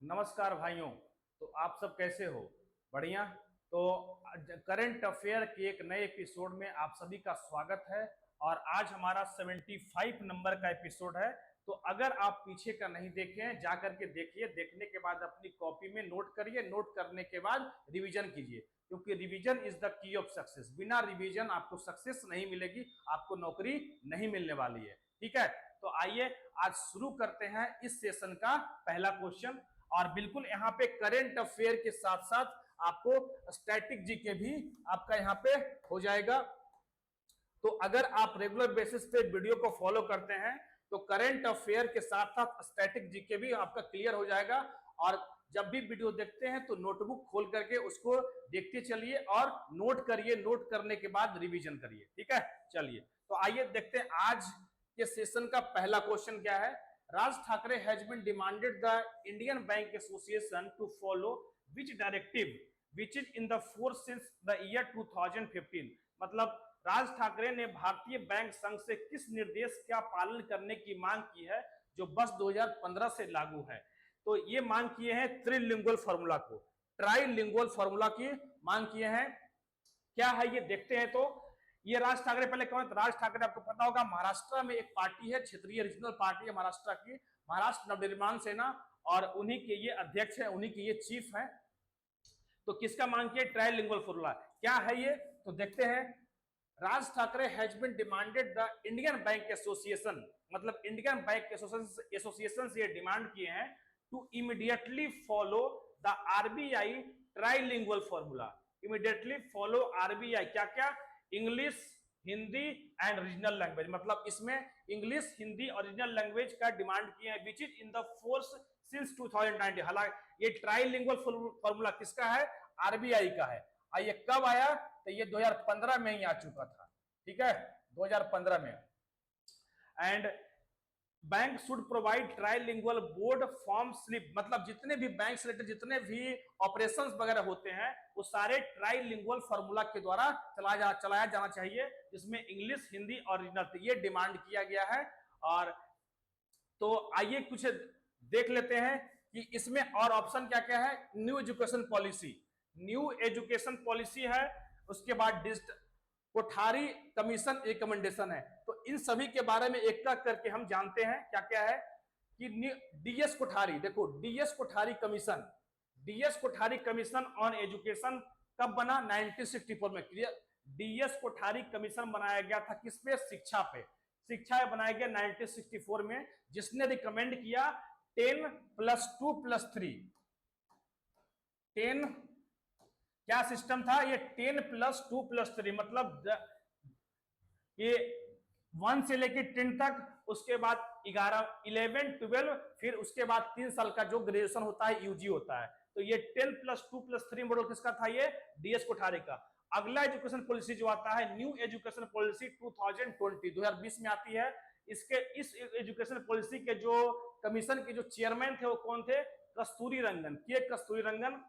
नमस्कार भाइयों। तो आप सब कैसे हो? बढ़िया। तो करंट अफेयर के एक नए एपिसोड में आप सभी का स्वागत है। और आज हमारा 75 नंबर का एपिसोड है। तो अगर आप पीछे का नहीं देखे हैं जा करके देखिए, देखने के बाद अपनी कॉपी में नोट करिए, नोट करने के बाद रिवीजन कीजिए, क्योंकि revision is the key of success. बिना रिवीजन आपको सक्सेस नहीं मिलेगी, आपको नौकरी नहीं मिलने वाली है। ठीक है, तो आइए आज शुरू करते हैं इस सेशन का पहला क्वेश्चन। और बिल्कुल यहाँ पे करंट अफेयर के साथ साथ आपको स्टैटिक जीके भी आपका यहाँ पे हो जाएगा। तो अगर आप रेगुलर बेसिस पे वीडियो को फॉलो करते हैं तो करंट अफेयर के साथ साथ स्टैटिक जीके भी आपका क्लियर हो जाएगा। और जब भी वीडियो देखते हैं तो नोटबुक खोल करके उसको देखते चलिए और नोट करिए, नोट करने के बाद रिवीजन करिए। ठीक है, चलिए तो आइए देखते हैं आज के सेशन का पहला क्वेश्चन क्या है। Raj Thackeray has been demanded the Indian Bank Association to follow which directive which is in the force since the year 2015। मतलब राज ठाकरे ने भारतीय बैंक संघ से किस निर्देश का पालन करने की मांग की है जो वर्ष 2015 से लागू है। तो ये मांग किए हैं त्रिलिंगुअल फॉर्मूला को, ट्राइलिंगुअल फॉर्मूला की मांग किए हैं। क्या है ये देखते हैं। तो ये राज ठाकरे पहले कौन? राज ठाकरे आपको पता होगा महाराष्ट्र में एक पार्टी है, क्षेत्रीय रीजनल पार्टी है महाराष्ट्र की, महाराष्ट्र नवनिर्माण सेना, और उन्हीं के ये अध्यक्ष है, उन्हीं के ये चीफ है। तो किसका मांग किया? Trilingual formula. क्या है ये तो देखते हैं। Raj Thackeray has been demanded the Indian bank association, मतलब इंडियन बैंक एसोसिएशन से ये डिमांड किए हैं to immediately follow the RBI trilingual formula. Immediately follow RBI क्या क्या? English, Hindi and regional language. मतलब इसमें इंग्लिश, हिंदी और रीजनल लैंग्वेज का डिमांड किए हैं which is in the force since 2019। हालांकि ये ट्राइलिंगुअल फॉर्मूला किसका है? आरबीआई का है। और ये कब आया? तो ये 2015 में ही आ चुका था। ठीक है, 2015 में। And bank should provide trilingual board form slip, मतलब जितने भी बैंक से रिलेटेड जितने भी ऑपरेशंस वगैरह होते हैं वो सारे ट्राइलिंगुअल फॉर्मूला के द्वारा चलाया जाना चाहिए, जिसमें इंग्लिश, हिंदी और रीजनल, ये डिमांड किया गया है। और तो आइए कुछ देख लेते हैं कि इसमें और ऑप्शन क्या क्या है। New education policy, new education policy है। उसके बाद कोठारी कमीशन रिकमेंडेशन है। तो इन सभी के बारे में एक एक करके हम जानते हैं क्या क्या है। कि डीएस कोठारी, देखो DS Kothari commission, DS Kothari commission on education कब बना? 1964 में। डीएस कोठारी कमीशन बनाया गया था किस पे? शिक्षा पे। शिक्षा बनाया गया 1964 में, जिसने रिकमेंड किया 10+2+3। 10 क्या सिस्टम था ये? 10+2+3, मतलब ये 1 से लेके 10 तक, उसके बाद 11, 11, 12, फिर उसके बाद 3 साल का जो ग्रेजुएशन होता है, यूजी होता है। तो ये 10+2+3 मॉडल किसका था? ये डीएस कोठारी का। अगला एजुकेशन पॉलिसी जो आता है न्यू एजुकेशन पॉलिसी 2020 में आती है। इस एजुकेशन पॉलिसी के जो कमीशन के जो चेयरमैन थे वो कौन थे? कस्तूरी रंगन, के कस्तूरी रंगन।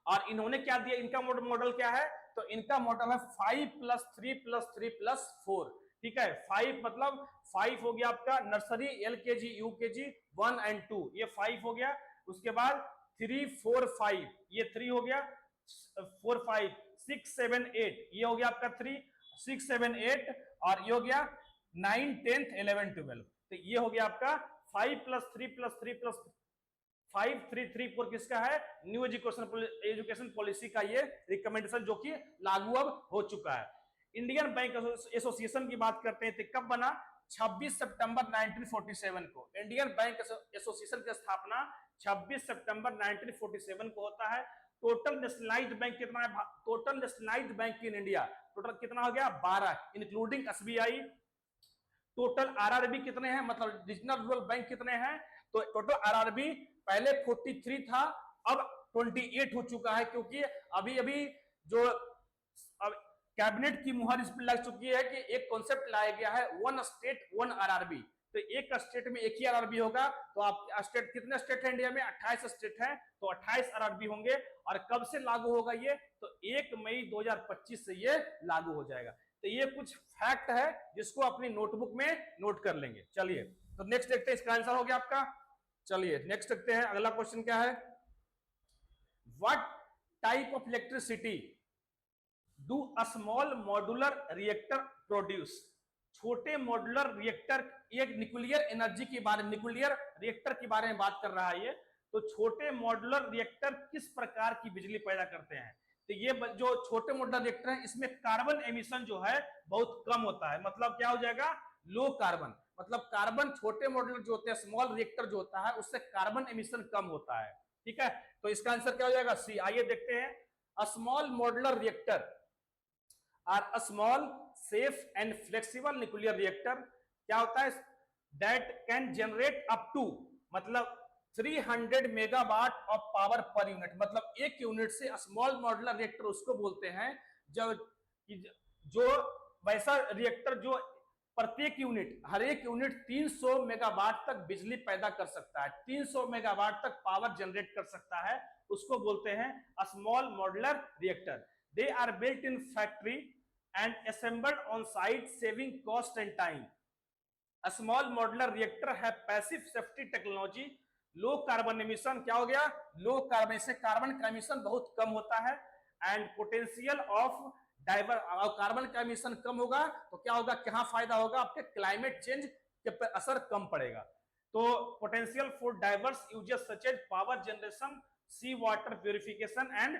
और इन्होंने क्या दिया? इनका मॉडल क्या है? तो इनका मॉडल है 5+3+3+4। ठीक है, 5 मतलब 5 हो गया आपका नर्सरी, एलकेजी, यूकेजी 1 और 2, ये 5 हो गया। उसके बाद 3, 4, 5, ये 3 हो गया। 4, 5, 6, 7, 8, ये हो गया आपका 3, 6, 7, 8, और ये हो गया 9, 10, 11, 12। तो ये हो गया आपका 5+3+3+5, 3, 3, 4 किसका है? न्यू एजुकेशन पॉलिसी का ये रिकमेंडेशन जो कि लागू अब हो चुका है। इंडियन बैंक एसोसिएशन की बात करते हैं तो कब बना? 26 सितंबर 1947 को। इंडियन बैंक एसोसिएशन की स्थापना 26 सितंबर 1947 को होता है। टोटल नेशनलाइज्ड बैंक कितना है? Total nationalised bank in India total कितना हो गया? 12, इंक्लूडिंग एसबीआई। टोटल आरआरबी कितने हैं? मतलब रीजनल रूरल बैंक कितने हैं? तो टोटल आरआरबी पहले 43 था, अब 28 हो चुका है, क्योंकि अभी अभी जो अब कैबिनेट की मुहर इस पर लग चुकी है कि एक कॉन्सेप्ट लाया गया है, 1 स्टेट 1 आरआरबी। तो एक स्टेट में एक ही आरआरबी होगा। तो आप स्टेट, कितने स्टेट है इंडिया में? 28 स्टेट है, तो 28 आरआरबी होंगे। और कब से लागू होगा ये? तो 1 मई 2025 से ये लागू हो जाएगा। तो ये कुछ फैक्ट है जिसको अपनी नोटबुक में नोट कर लेंगे। चलिए तो नेक्स्ट देखते हैं। इसका आंसर हो गया आपका चलिए नेक्स्ट देखते हैं, अगला क्वेश्चन क्या है, what type of electricity do a small modular reactor produce. छोटे मॉड्यूलर रिएक्टर, एक न्यूक्लियर एनर्जी के बारे में, न्यूक्लियर रिएक्टर के बारे में बात कर रहा है ये। तो छोटे मॉड्यूलर रिएक्टर किस प्रकार की बिजली पैदा करते हैं। तो ये जो छोटे मॉड्यूलर रिएक्टर है इसमें कार्बन एमिशन जो है बहुत कम होता है, मतलब क्या हो जाएगा, लो कार्बन, मतलब कार्बन, छोटे मॉड्यूलर जो होते हैं, स्मॉल रिएक्टर जो होता है उससे कार्बन एमिशन कम होता है। ठीक है, तो इसका आंसर क्या हो जाएगा, सी। आइए देखते हैं, a small modular reactor are a small safe and flexible nuclear reactor. क्या होता है, that can generate up to, मतलब 300 megawatt of power per unit, मतलब एक यूनिट से स्मॉल मॉड्यूलर रिएक्टर उसको बोलते हैं जो वैसा रिएक्टर जो प्रत्येक यूनिट, हर एक यूनिट 300 मेगावाट तक बिजली पैदा कर सकता है, 300 मेगावाट तक पावर जनरेट कर सकता है, उसको बोलते हैं small modular reactor. They are built in factory and assembled on site, saving cost and time. A small modular reactor have passive safety technology, low carbon emission, क्या हो गया, लो कार्बन, से कार्बन का एमिशन बहुत कम होता है, and potential of diver, carbon का एमिशन कम होगा तो क्या होगा, क्या फायदा होगा, आपके क्लाइमेट चेंज के पर असर कम पड़ेगा। तो potential for diverse uses such as power generation, sea water purification and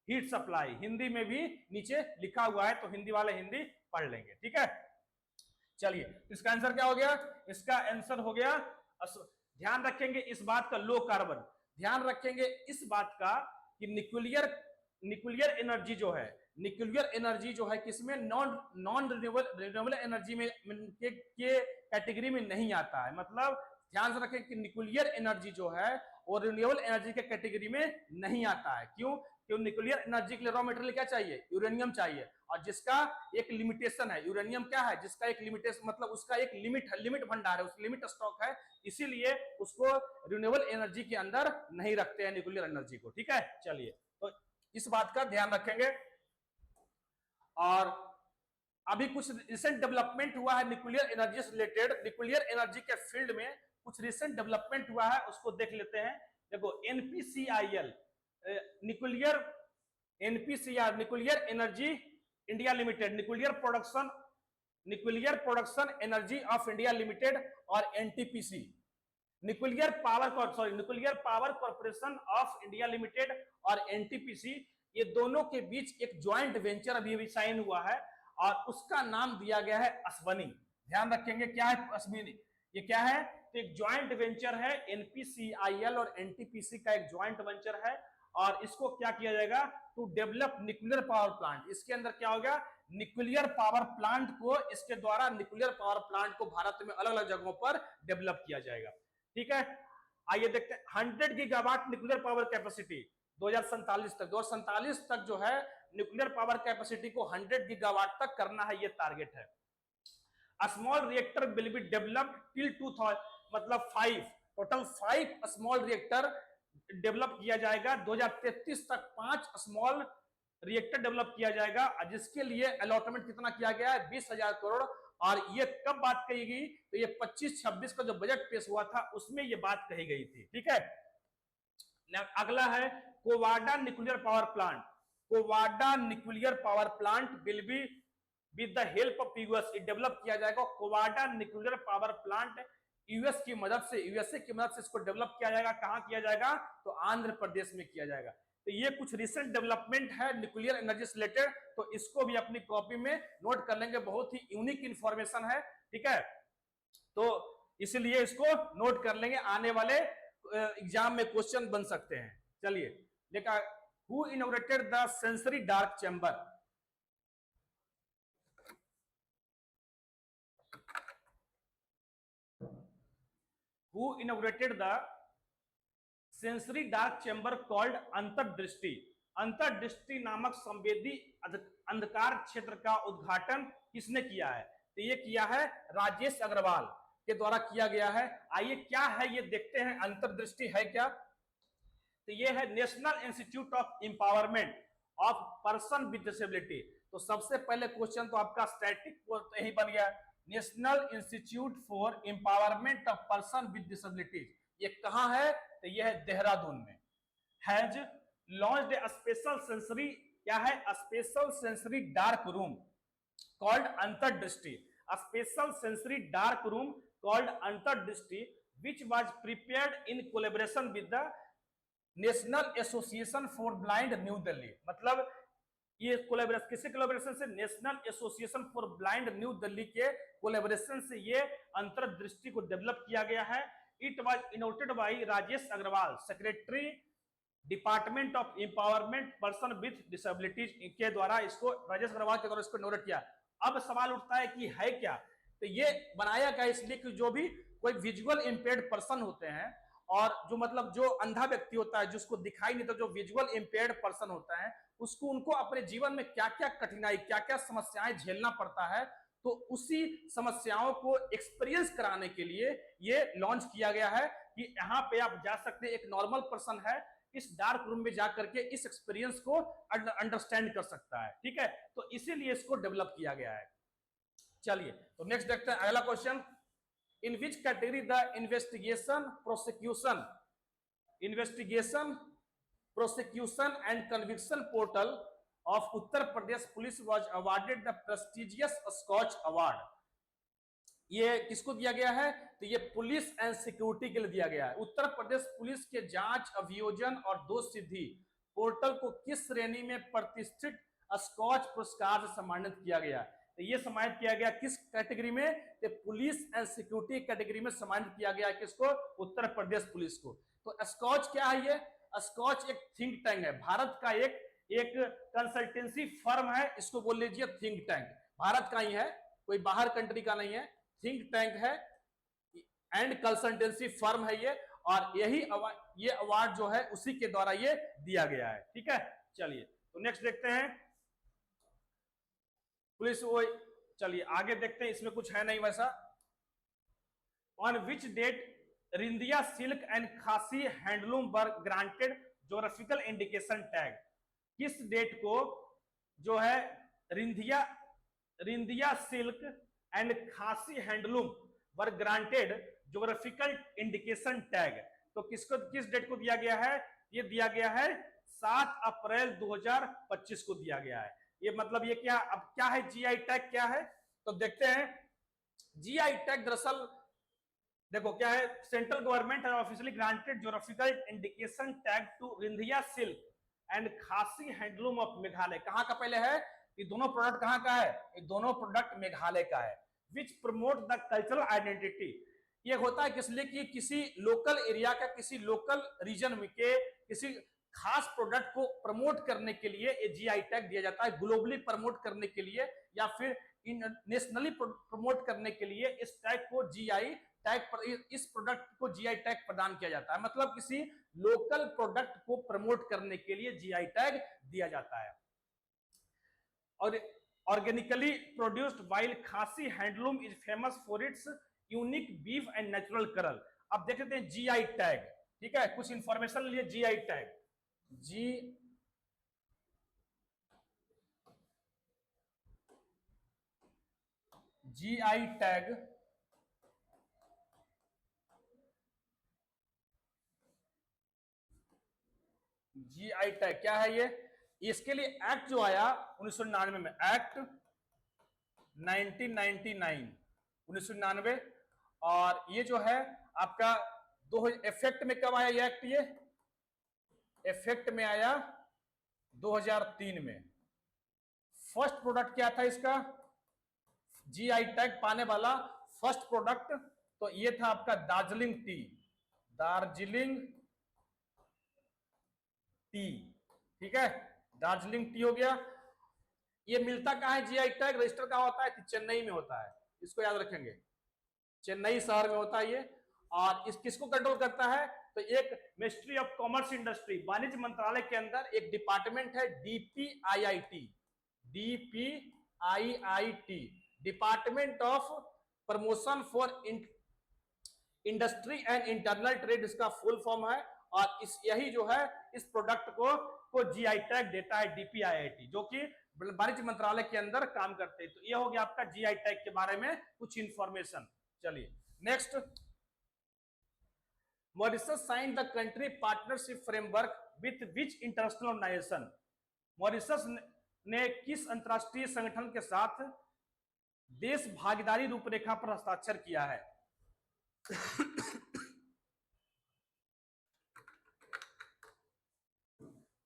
heat supply. Hindi में भी नीचे लिखा हुआ है तो हिंदी वाले हिंदी पढ़ लेंगे, ठीक है। चलिए इसका आंसर क्या हो गया, इसका आंसर हो गया, ध्यान रखेंगे इस बात का, लो कार्बन, ध्यान रखेंगे इस बात का कि न्यूक्लियर एनर्जी जो है, न्यूक्लियर एनर्जी जो है किसमें, नॉन रिन्यूएबल एनर्जी में के कैटेगरी में नहीं आता है। मतलब ध्यान से रखें कि न्यूक्लियर एनर्जी जो है वो रिन्यूएबल एनर्जी के कैटेगरी में नहीं आता है। क्यों, क्योंकि न्यूक्लियर एनर्जी के लिए रॉ मटेरियल क्या चाहिए, यूरेनियम चाहिए, और जिसका एक लिमिटेशन है, यूरेनियम क्या है, जिसका एक लिमिटेशन, मतलब उसका एक लिमिट है, लिमिट भंडार है, उस लिमिट स्टॉक है, इसीलिए उसको रिन्यूएबल एनर्जी के अंदर नहीं रखते हैं न्यूक्लियर एनर्जी को, ठीक है। चलिए तो इस बात का ध्यान रखेंगे। और अभी कुछ रिसेंट डेवलपमेंट हुआ है न्यूक्लियर एनर्जी से रिलेटेड, न्यूक्लियर एनर्जी के फील्ड में कुछ रिसेंट डेवलपमेंट हुआ है, उसको देख लेते हैं। देखो NPCIL, nuclear NPCR, nuclear energy India limited, nuclear production energy of India limited, और NTPC, nuclear power corporation of India limited और एनटीपीसी, ये दोनों के बीच एक ज्वाइंट वेंचर अभी साइन हुआ है और उसका नाम दिया गया है अश्वनी। ध्यान रखेंगे क्या है अश्विनी, ये क्या है, तो एक ज्वाइंट वेंचर है, एनपीसीआईएल और एनटीपीसी का एक ज्वाइंट वेंचर है, और इसको क्या किया जाएगा, to develop nuclear power plant. इसके अंदर क्या होगा, न्यूक्लियर पावर प्लांट को, इसके द्वारा न्यूक्लियर पावर प्लांट को भारत में अलग अलग जगहों पर डेवलप किया जाएगा, ठीक है। आइए देखते हैं, 100 गीगावाट न्यूक्लियर पावर कैपेसिटी 2047 तक जो है न्यूक्लियर पावर कैपेसिटी को 100 गीगावाट तक करना है, ये टारगेट है। A small reactor will be developed till 2000, मतलब 5, टोटल 5 स्मॉल रिएक्टर डेवलप किया जाएगा 2033 तक, 5 स्मॉल रिएक्टर डेवलप किया जाएगा, जिसके लिए अलॉटमेंट कितना किया गया है, 20,000 करोड़। और ये कब बात कही गई, तो ये 25-26 का जो बजट पेश हुआ था उसमें ये बात कही गई थी, ठीक है। अगला है Kovvada nuclear power plant, Kovvada nuclear power plant will be with the help of US, develop किया जाएगा। Kovvada nuclear power plant US की मदद से, यूएसए की मदद से इसको डेवलप किया जाएगा। कहां किया जाएगा, तो आंध्र प्रदेश में किया जाएगा। तो ये कुछ रिसेंट डेवलपमेंट है न्यूक्लियर एनर्जी से रिलेटेड, तो इसको भी अपनी कॉपी में नोट कर लेंगे, बहुत ही यूनिक इंफॉर्मेशन है, ठीक है। तो इसलिए इसको नोट कर लेंगे, आने वाले एग्जाम में क्वेश्चन बन सकते हैं। चलिए देखा, who inaugurated the sensory dark chamber, who inaugurated the sensory dark chamber called अंतर्दृष्टि। अंतर्दृष्टि नामक संवेदी अंधकार क्षेत्र का उद्घाटन किसने किया है, तो ये किया है राजेश अग्रवाल के द्वारा किया गया है। आइए क्या है ये देखते हैं, अंतर्दृष्टि है क्या, तो ये है national institute of empowerment of person with disability. तो सबसे पहले क्वेश्चन तो आपका स्टैटिक यही बन गया, national institute for empowerment of person with disabilities. ये कहां है? तो ये है देहरादून में। Has launched a special sensory, क्या है? Special sensory dark room called Antardrishti, special sensory dark room called Antardrishti which was prepared in collaboration with the national association for blind new Delhi. मतलब ये कोलैबोरेशन किससे कोलैबोरेशन से? National association for blind new Delhi के collaboration से ये अंतर्दृष्टि को डेवलप किया गया है। It was innovated by Rajesh Agarwal, secretary department of empowerment person with disabilities के द्वारा इसको, राजेश अग्रवाल के द्वारा इसको इनोवेट किया। अब सवाल उठता है कि है क्या? तो ये बनाया गया इसलिए कि जो भी कोई विजुअल इंपेयर्ड पर्सन होते हैं, और जो मतलब जो अंधा व्यक्ति होता है जिसको दिखाई नहीं, तो जो विजुअल इंपेयर्ड पर्सन होता है उसको, उनको अपने जीवन में क्या क्या कठिनाई, क्या क्या समस्याएं झेलना पड़ता है, तो उसी समस्याओं को एक्सपीरियंस कराने के लिए ये लॉन्च किया गया है कि यहाँ पे आप जा सकते हैं, एक नॉर्मल पर्सन है इस डार्क रूम में जाकर के इस एक्सपीरियंस को अंडरस्टैंड कर सकता है। ठीक है, तो इसीलिए इसको डेवलप किया गया है। चलिए, तो नेक्स्ट देखते हैं अगला क्वेश्चन। In which category the investigation prosecution and conviction portal of Uttar Pradesh police was awarded the prestigious Skoch award? ये किसको दिया गया है? तो ये पुलिस एंड सिक्योरिटी के लिए दिया गया है। उत्तर प्रदेश पुलिस के जांच, अभियोजन और दोष सिद्धि पोर्टल को किस श्रेणी में प्रतिष्ठित स्कॉच पुरस्कार से सम्मानित किया गया? तो ये सम्मानित किया गया किस कैटेगरी में? तो पुलिस एंड सिक्योरिटी कैटेगरी में सम्मानित किया गया किसको? उत्तर प्रदेश पुलिस को। तो स्कॉच क्या है? ये स्कॉच एक थिंक टैंक है, भारत का एक कंसल्टेंसी फर्म है, इसको बोल लीजिए थिंक टैंक, भारत का ही है, कोई बाहर कंट्री का नहीं है, थिंक टैंक है एंड कंसल्टेंसी फर्म है ये, और ये अवार्ड जो है उसी के द्वारा ये दिया गया है। ठीक है, चलिए तो नेक्स्ट देखते हैं पुलिस वो, चलिए आगे देखते हैं, इसमें कुछ है नहीं वैसा। On which date Ryndia silk and Khasi handloom were granted geographical indication tag? किस डेट को जो है Ryndia silk and Khasi handloom were granted geographical indication tag? तो किस डेट को दिया गया है? ये दिया गया है 7 अप्रैल 2025 को दिया गया है। ये मतलब ये क्या, अब क्या है जीआई टैग क्या है? तो देखते हैं। जीआई टैग दरअसल देखो क्या है, सेंट्रल गवर्नमेंट है officially granted geographical indication tag to Ryndia silk and Khasi handloom of Meghalaya. कहां का पहले है? ये दोनों प्रोडक्ट कहां का है? ये दोनों प्रोडक्ट मेघालय का है। विच प्रमोट द कल्चरल आइडेंटिटी, ये होता है किस लिए? कि किसी लोकल एरिया का, किसी लोकल रीजन में के किसी खास प्रोडक्ट को प्रमोट करने के लिए ये जीआई टैग दिया जाता है, ग्लोबली प्रमोट करने के लिए या फिर नेशनली प्रमोट करने के लिए इस टैग को जीआई टैग, इस प्रोडक्ट को जीआई टैग प्रदान किया जाता है। मतलब किसी लोकल प्रोडक्ट को प्रमोट करने के लिए जीआई टैग दिया जाता है। और ऑर्गेनिकली प्रोड्यूस्ड वाइल्ड खासी handloom is famous for its unique beef and natural colour. अब देख लेते हैं जीआई टैग। ठीक है, कुछ इंफॉर्मेशन लिए GI tag. GI tag GI tag क्या है? ये इसके लिए एक्ट जो आया 1999 में, एक्ट 1999 और ये जो है आपका दो इफेक्ट में कब आया ये एक्ट? ये इफेक्ट में आया 2003 में। फर्स्ट प्रोडक्ट क्या था इसका? जीआई टैग पाने वाला फर्स्ट प्रोडक्ट तो ये था आपका दार्जिलिंग टी, दार्जिलिंग टी। ठीक है, दार्जिलिंग टी हो गया। ये मिलता कहां है? जीआई टैग रजिस्टर कहां होता है? चेन्नई में होता है, इसको याद रखेंगे, चेन्नई शहर में होता है ये। और इस किसको कंट्रोल करता है? तो एक मिनिस्ट्री ऑफ कॉमर्स इंडस्ट्री, वाणिज्य मंत्रालय के अंदर एक डिपार्टमेंट है DPIIT, DPIIT, department of promotion for industry and internal trade इसका फुल फॉर्म है। और यही जो है इस प्रोडक्ट को जीआई टैग देता है डीपीआईआईटी, जो कि वाणिज्य मंत्रालय के अंदर काम करते हैं। तो ये हो गया आपका जीआई टैग के बारे में कुछ इंफॉर्मेशन। चलिए next, Mauritius sign the country partnership framework with which international organisation, Mauritius ने किस अंतरराष्ट्रीय संगठन के साथ देश भागीदारी रूपरेखा पर हस्ताक्षर किया है?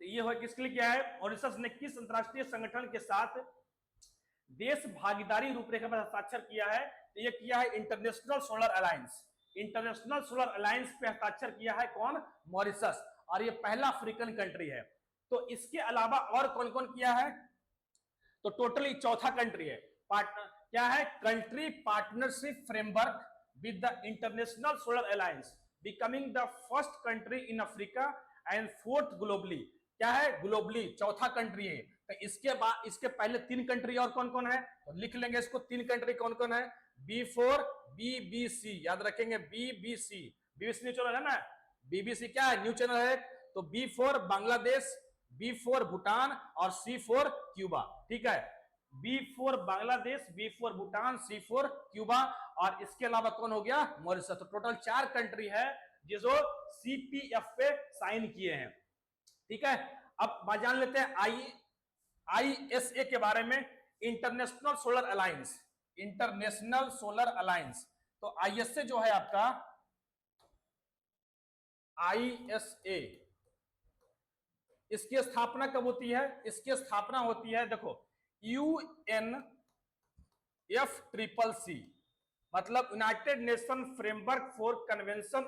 तो ये हो किसके लिए किया है? मॉरिशस ने किस अंतरराष्ट्रीय संगठन के साथ देश भागीदारी रूपरेखा पर हस्ताक्षर किया है? तो ये किया है international solar alliance. International solar alliance पे हस्ताक्षर किया है कौन? मॉरिशस। और ये पहला अफ्रीकन कंट्री है। तो इसके अलावा और कौन कौन किया है? तो टोटली चौथा कंट्री है। पार्टनर क्या है? Country partnership framework with the international solar alliance, becoming the first country in Africa and fourth globally. क्या है? ग्लोबली चौथा कंट्री है। तो इसके बाद इसके पहले तीन कंट्री और कौन कौन है? तो लिख लेंगे इसको, तीन कंट्री कौन कौन है? B4 BBC, याद रखेंगे BBC। BBC न्यूज चैनल है ना, BBC क्या है? न्यूज चैनल है। तो B4 बांग्लादेश, B4 भूटान और C4 क्यूबा। ठीक है, B4 Bangladesh, B4 Bhutan, C4 Cuba. और इसके अलावा कौन हो गया? मॉरिशस। तो टोटल 4 कंट्री है जो CPF पे साइन किए हैं। ठीक है, अब जान लेते हैं ISA के बारे में, international solar alliance. International solar alliance, तो ISA जो है आपका, ISA, इसकी स्थापना कब होती है? इसकी स्थापना होती है, देखो, UNFCCC, मतलब United nation framework for convention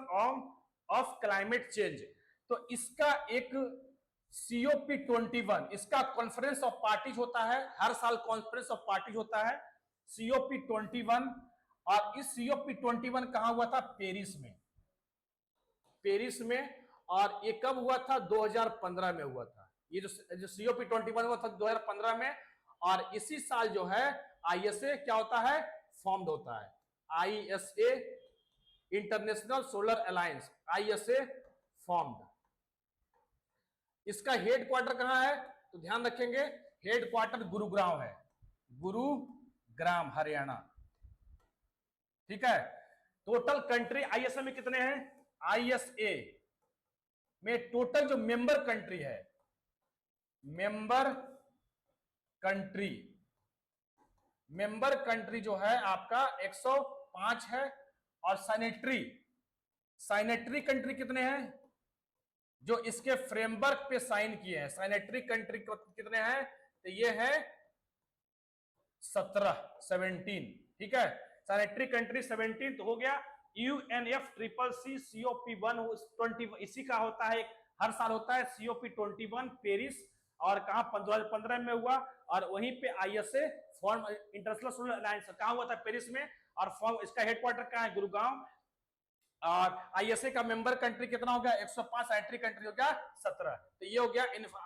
of climate change. तो इसका एक COP21, इसका कॉन्फ्रेंस ऑफ पार्टीज होता है, हर साल कॉन्फ्रेंस ऑफ पार्टीज होता है COP21। और इस COP21 कहां हुआ था? पेरिस में। पेरिस में। और ये कब हुआ था? 2015 में हुआ था। ये जो COP21 हुआ था 2015 में। और इसी साल जो है ISA क्या होता है? फॉर्म्ड होता है। ISA, international solar alliance, ISA formed. इसका हेड क्वार्टर कहां है? तो ध्यान रखेंगे, हेड क्वार्टर गुरुग्राम है, गुरुग्राम, हरियाणा। ठीक है, टोटल कंट्री ISA में कितने हैं? ISA में टोटल जो मेंबर कंट्री है, मेंबर कंट्री जो है आपका 105 है। और साइनेटरी कंट्री कितने हैं जो इसके फ्रेमवर्क पे साइन किए हैं? साइनेटरी कंट्री कितने हैं? तो ये है 17। ठीक है, साइनेटरी कंट्री 17 तो हो गया। UNFCCC COP21 इसी का होता है, हर साल होता है COP21 पेरिस। और कहां? 2015 में हुआ। और वहीं पे ISA form, international solar alliance कहां हुआ था? पेरिस में। और फॉर्म, इसका हेडक्वार्टर कहां है? गुरुग्राम। और ISA का मेंबर कंट्री कितना हो गया? 105। साइनेटरी कंट्री हो गया 17। तो ये हो गया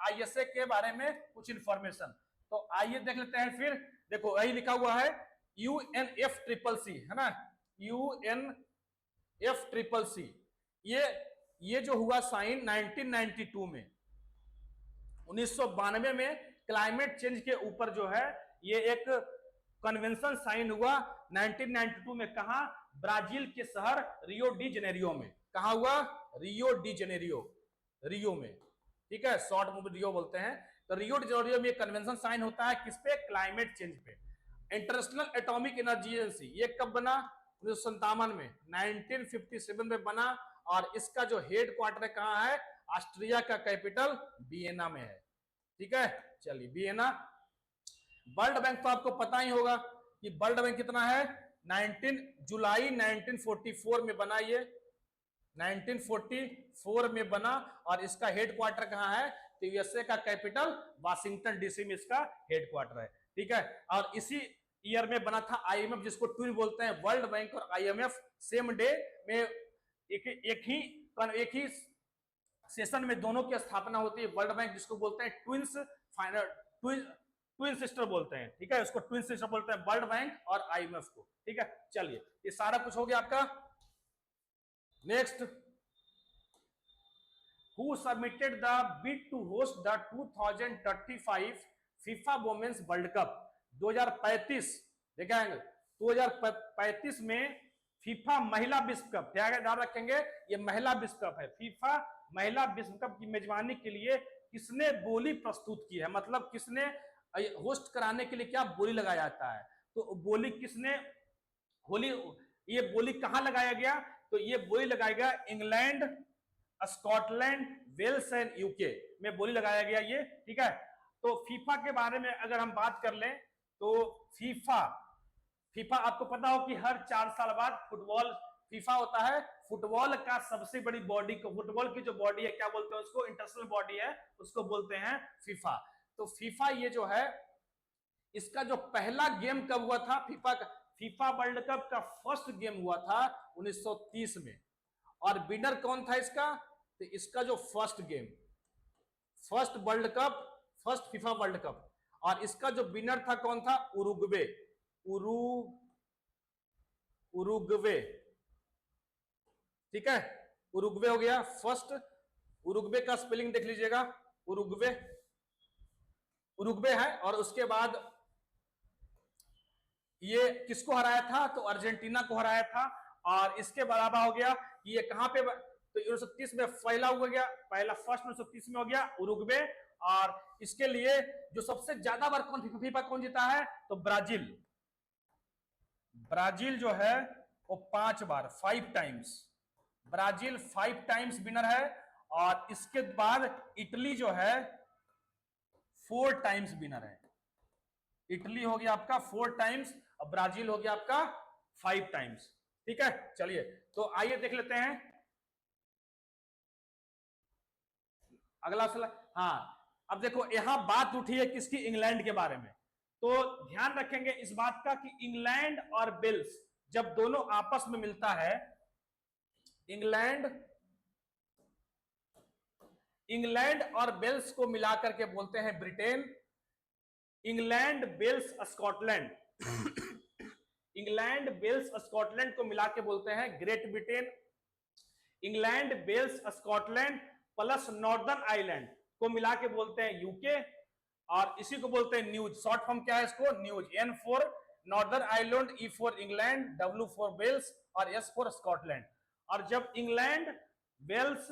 ISA के बारे में कुछ इंफॉर्मेशन। तो आइए देख लेते हैं फिर। देखो यही लिखा हुआ है UNFCCC, है ना, UNFCCC। ये जो हुआ साइन 1992 में, 1992 में क्लाइमेट चेंज के ऊपर जो है ये एक कन्वेंशन साइन हुआ 1992 में। कहा? ब्राजील के शहर रियो डी जेनेरियो में। कहा हुआ? रियो डी जेनेरियो, रियो में। ठीक है, शॉर्ट में रियो बोलते हैं। तो रियो डी जेनेरियो में कन्वेंशन साइन होता है किस पे? क्लाइमेट चेंज पे। इंटरनेशनल एटॉमिक एनर्जी एजेंसी ये कब बना? 1957 में, 1957 में बना। और इसका जो हेड क्वार्टर कहां है? ऑस्ट्रिया का कैपिटल वियना में है। ठीक है, चलिए वियना। वर्ल्ड बैंक तो आपको पता ही होगा कि वर्ल्ड बैंक कितना है? 19 जुलाई 1944 में बना, ये 1944 में बना। और इसका हेड क्वार्टर कहां है? तो USA का कैपिटल वाशिंगटन DC में इसका हेड क्वार्टर है। ठीक है, और इसी ईयर में बना था IMF, जिसको ट्विन बोलते हैं। वर्ल्ड बैंक और IMF सेम डे में, एक ही सेशन में दोनों की स्थापना होती है। वर्ल्ड बैंक जिसको बोलते हैं ट्विन सिस्टर बोलते हैं। ठीक है, उसको ट्विन सिस्टर बोलते हैं, वर्ल्ड बैंक और IMF को। ठीक है, चलिए ये सारा कुछ हो गया आपका। Next, who submitted the bid to host the 2035 FIFA women's world cup 2035? देखेंगे 2035 में फीफा महिला विश्व कप, ध्यान रखेंगे ये महिला विश्व कप है। फीफा महिला विश्व कप की मेजबानी के लिए किसने बोली प्रस्तुत की है, मतलब किसने होस्ट कराने के लिए क्या बोली लगाया जाता है, तो बोली किसने होली, ये बोली कहां लगाया गया, तो ये बोली लगाया गया England, Scotland, Wales and UK में बोली लगाया गया ये, ठीक है। तो फीफा के बारे में अगर हम बात कर लें तो फीफा आपको पता हो कि हर 4 साल बाद फुटबॉल फीफा होता है। फुटबॉल का सबसे बड़ी बॉडी को, फुटबॉल की जो बॉडी है क्या बोलते हैं उसको, इंटरनेशनल बॉडी है, उसको बोलते हैं फीफा। तो फीफा ये जो है, इसका जो पहला गेम कब हुआ था, फीफा वर्ल्ड कप का फर्स्ट गेम हुआ था 1930 में। और विनर कौन था इसका, तो इसका जो first game, first world cup, first FIFA world cup, और इसका जो विनर था कौन था, उरुग्वे, उरुग्वे, ठीक है, उरुग्वे हो गया फर्स्ट। उरुग्वे का स्पेलिंग देख लीजिएगा, उरुग्वे, उरुग्वे है। और उसके बाद ये किसको हराया था, तो अर्जेंटीना को हराया था। और इसके बराबर हो गया कि ये कहां पे, तो 1930 में फैला हुआ गया, पहला फर्स्ट 1930 में हो गया उरुग्वे। और इसके लिए जो सबसे ज्यादा बार फीफा कौन जीता है, तो ब्राजील, ब्राजील जो है वो 5 बार, 5 टाइम्स, ब्राजील 5 टाइम्स विनर है। और इसके बाद इटली जो है 4 टाइम्स विनर है। इटली हो गया आपका 4 टाइम्स और ब्राजील हो गया आपका 5 टाइम्स, ठीक है। चलिए तो आइए देख लेते हैं अगला सवाल। हाँ, अब देखो यहां बात उठी है किसकी, इंग्लैंड के बारे में। तो ध्यान रखेंगे इस बात का कि इंग्लैंड और वेल्स जब दोनों आपस में मिलता है, इंग्लैंड और वेल्स को मिलाकर के बोलते हैं Britain. England, Wales, Scotland England, Wales, Scotland को मिला के बोलते हैं Great Britain. England, Wales, Scotland plus Northern Ireland को मिला के बोलते हैं यूके। और इसी को बोलते हैं न्यूज, शॉर्ट फॉर्म क्या है इसको, news. N for Northern Ireland, E for England, W for Wales और S फॉर स्कॉटलैंड। और जब England, Wales,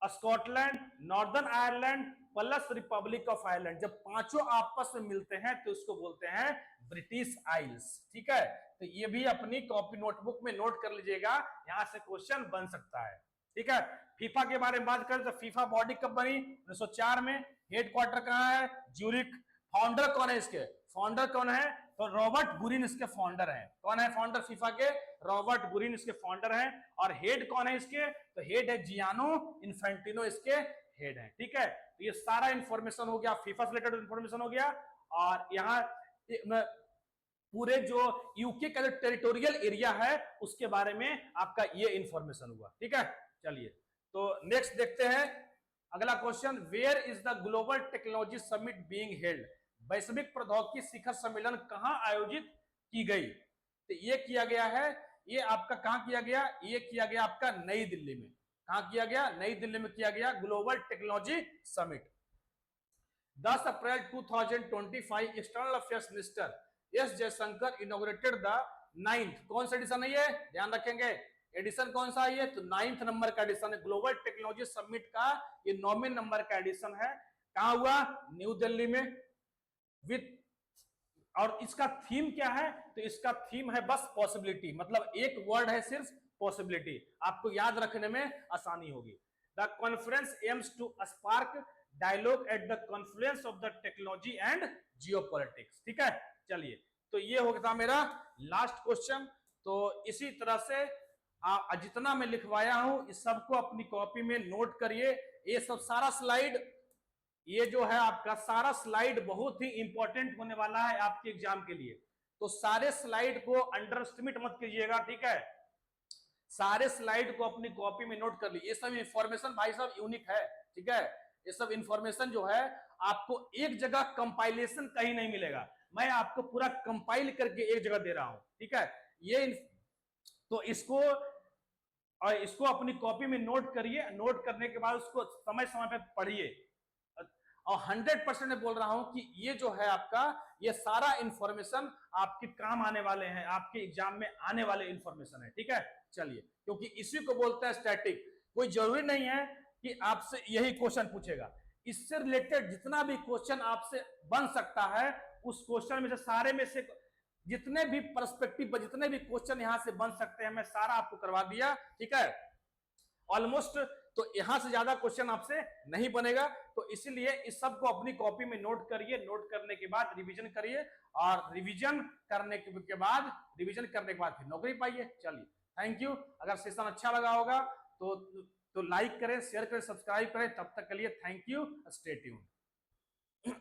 Scotland, Northern Ireland plus Republic of Ireland जब पांचों आपस में मिलते हैं तो इसको बोलते हैं ब्रिटिश आइल्स, ठीक है। तो ये भी अपनी कॉपी नोटबुक में नोट कर लीजिएगा, यहां से क्वेश्चन बन सकता है, ठीक है। फीफा के बारे में बात करें तो फीफा बॉडी कब बनी, 1904 में। हेडक्वार्टर कहां है, ज्यूरिख। फाउंडर कौन है इसके, फाउंडर कौन है, तो रॉबर्ट गुरिन इसके फाउंडर हैं। कौन है फाउंडर फीफा के, रॉबर्ट गुरिन इसके फाउंडर हैं। और हेड कौन है इसके, तो हेड है जियानो इन्फेंटिनो, इसके हेड है, ठीक है। तो ये सारा इंफॉर्मेशन हो गया, फीफा से रिलेटेड इंफॉर्मेशन हो गया। और यहाँ पूरे जो यूके का जो टेरिटोरियल एरिया है उसके बारे में आपका ये इंफॉर्मेशन हुआ, ठीक है। चलिए तो नेक्स्ट देखते हैं अगला question, where is the global technology summit being held, वैश्विक प्रौद्योगिकी शिखर सम्मेलन कहां आयोजित की गई, तो ये किया गया है, ये आपका कहां किया गया, ये किया गया आपका नई दिल्ली में। कहां किया गया, नई दिल्ली में किया गया global technology summit. 10 April 2025 external affairs minister S Jaishankar inaugurated the 9th, कौन सा एडिशन है ये, ध्यान रखेंगे एडिशन कौन सा है ये, तो 9th नंबर का एडिशन है ग्लोबल टेक्नोलॉजी समिट का, ये 9वें नंबर का एडिशन है। कहां हुआ, न्यू दिल्ली में। विथ, और इसका थीम क्या है, तो इसका थीम है बस पॉसिबिलिटी, मतलब एक वर्ड है सिर्फ पॉसिबिलिटी, आपको याद रखने में आसानी होगी। The conference aims to spark dialogue at the confluence of the technology and geopolitics, ठीक है। चलिए तो ये हो गया मेरा लास्ट क्वेश्चन। तो इसी तरह से जितना मैं लिखवाया हूं इस सबको अपनी कॉपी में नोट करिए। ये सब सारा स्लाइड, ये जो है आपका सारा स्लाइड बहुत ही इंपॉर्टेंट होने वाला है आपके एग्जाम के लिए, तो सारे स्लाइड को अंडर एस्टिमेट मत कीजिएगा, ठीक है। सारे स्लाइड को अपनी कॉपी में नोट कर लीजिए। ये सब इंफॉर्मेशन भाई साहब यूनिक है, ठीक है। ये सब इंफॉर्मेशन जो है आपको एक जगह कंपाइलेशन कहीं नहीं मिलेगा, मैं आपको पूरा कंपाइल करके एक जगह दे रहा हूं, ठीक है। ये तो इसको अपनी कॉपी में नोट करिए, नोट करने के बाद उसको समय समय पे पढ़िए और 100% मैं बोल रहा हूं कि ये जो है आपका, ये सारा इंफॉर्मेशन आपके काम आने वाले हैं, आपके एग्जाम में आने वाले इंफॉर्मेशन है। ठीक है, चलिए, क्योंकि इसी को बोलते हैं स्टैटिक। कोई जरूरी नहीं है कि आपसे यही क्वेश्चन पूछेगा, इससे रिलेटेड जितना भी क्वेश्चन आपसे बन सकता है, उस क्वेश्चन में से सारे में से जितने भी पर्सपेक्टिव पर जितने भी क्वेश्चन यहां से बन सकते हैं, मैं सारा आपको करवा दिया। ठीक है, ऑलमोस्ट, तो यहां से ज्यादा क्वेश्चन आपसे नहीं बनेगा। तो इसीलिए इस सब को अपनी कॉपी में नोट करिए, नोट करने के बाद रिवीजन करिए, और रिवीजन करने के बाद फिर नौकरी पाइए। चलिए, थैंक यू। अगर सेशन अच्छा लगा होगा तो लाइक करें, शेयर करें, सब्सक्राइब करें। तब तक के लिए थैंक यू, स्टे ट्यून्ड।